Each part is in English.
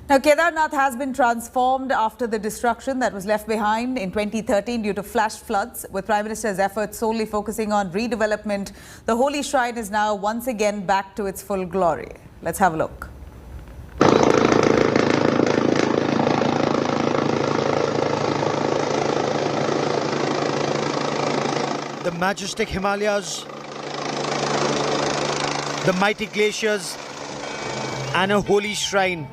Now, Kedarnath has been transformed after the destruction that was left behind in 2013 due to flash floods. With Prime Minister's efforts solely focusing on redevelopment, the holy shrine is now once again back to its full glory. Let's have a look. The majestic Himalayas, the mighty glaciers, and a holy shrine.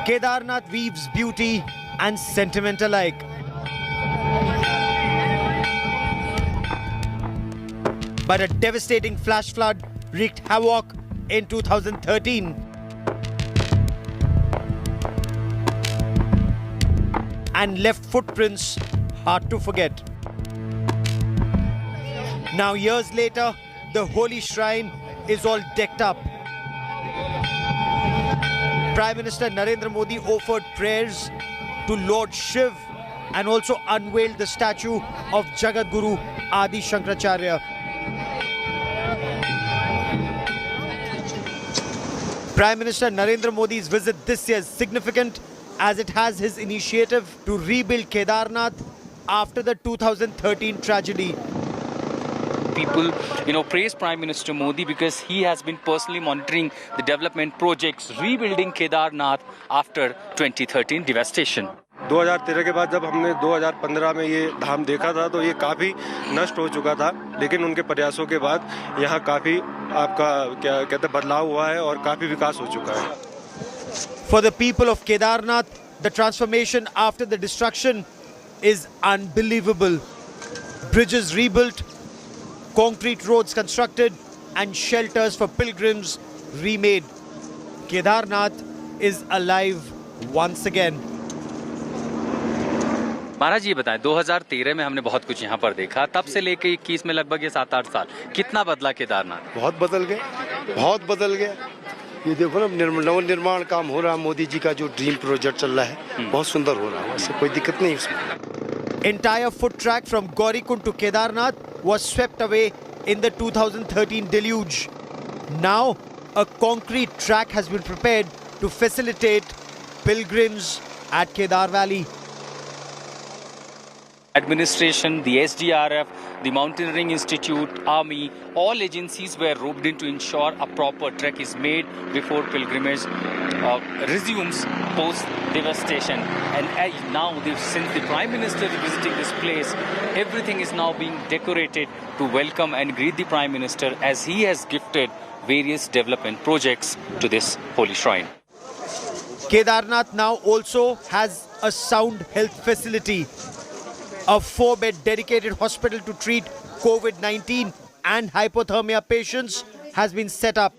Kedarnath weaves beauty and sentiment alike. But a devastating flash flood wreaked havoc in 2013. And left footprints hard to forget. Now, years later, the holy shrine is all decked up. Prime Minister Narendra Modi offered prayers to Lord Shiv and also unveiled the statue of Jagat Guru Adi Shankaracharya. Prime Minister Narendra Modi's visit this year is significant as it has his initiative to rebuild Kedarnath after the 2013 tragedy. People, praise Prime Minister Modi because he has been personally monitoring the development projects, rebuilding Kedarnath after 2013 devastation. 2013 के बाद जब हमने 2015 में ये धाम देखा था तो ये काफ़ी नष्ट हो चुका था, लेकिन उनके प्रयासों के बाद यहाँ काफ़ी क्या कहते हैं बदलाव हुआ है और काफ़ी विकास हो चुका है. For the people of Kedarnath, the transformation after the destruction is unbelievable. Bridges rebuilt, concrete roads constructed, and shelters for pilgrims remade. Kedarnath is alive once again. महाराज ये बताएं, 2013 में हमने बहुत कुछ यहाँ पर देखा, तब से लेके 21 में लगभग ये 7-8 साल, कितना बदला केदारनाथ? बहुत बदल गया. ये देखो ना, नवनिर्माण काम हो रहा है. मोदी जी का जो ड्रीम प्रोजेक्ट चल रहा है, बहुत सुंदर हो रहा है. इससे कोई दिक्कत नहीं इसमें. Entire foot track from Gaurikund to Kedarnath was swept away in the 2013 deluge. Now, a concrete track has been prepared to facilitate pilgrims at Kedar Valley. Administration, the SDRF, the Mountaineering Institute, Army, all agencies were roped in to ensure a proper trek is made before pilgrimage resumes post-devastation. And now, since the Prime Minister is visiting this place, everything is now being decorated to welcome and greet the Prime Minister as he has gifted various development projects to this holy shrine. Kedarnath now also has a sound health facility. A 4-bed dedicated hospital to treat COVID-19 and hypothermia patients has been set up.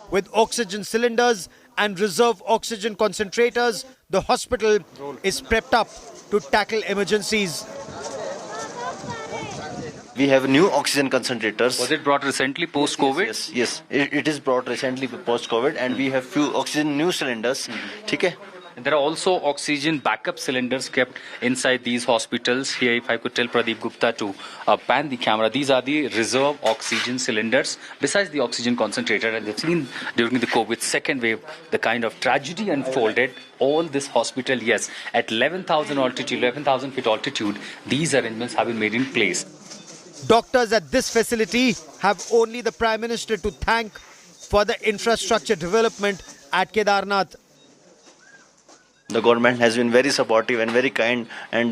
With oxygen cylinders and reserve oxygen concentrators, the hospital is prepped up to tackle emergencies. We have new oxygen concentrators. Was it brought recently post-COVID? Yes. It is brought recently post-COVID, and we have few oxygen new cylinders. Okay. And there are also oxygen backup cylinders kept inside these hospitals. Here, if I could tell Pradeep Gupta to pan the camera, these are the reserve oxygen cylinders besides the oxygen concentrator. And they've seen during the COVID second wave, the kind of tragedy unfolded. All this hospital, yes, at 11,000 altitude, 11,000 feet altitude, these arrangements have been made in place. Doctors at this facility have only the Prime Minister to thank for the infrastructure development at Kedarnath. The government has been very supportive and very kind, and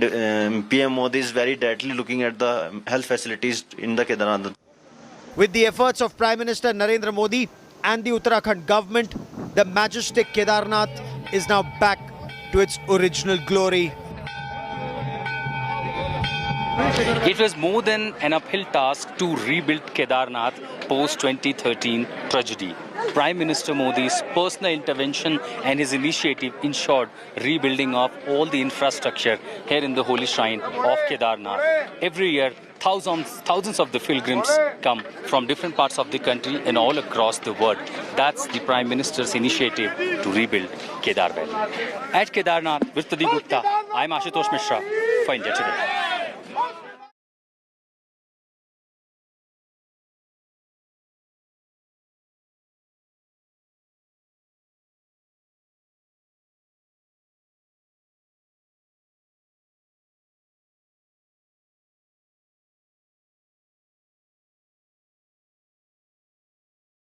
PM Modi is very directly looking at the health facilities in the Kedarnath. With the efforts of Prime Minister Narendra Modi and the Uttarakhand government, the majestic Kedarnath is now back to its original glory. It was more than an uphill task to rebuild Kedarnath post-2013 tragedy. Prime Minister Modi's personal intervention and his initiative ensured rebuilding of all the infrastructure here in the holy shrine of Kedarnath. Every year, thousands of the pilgrims come from different parts of the country and all across the world. That's the Prime Minister's initiative to rebuild Kedar Valley. At Kedarnath, with Pradeep Gupta, I'm Ashutosh Mishra for India Today.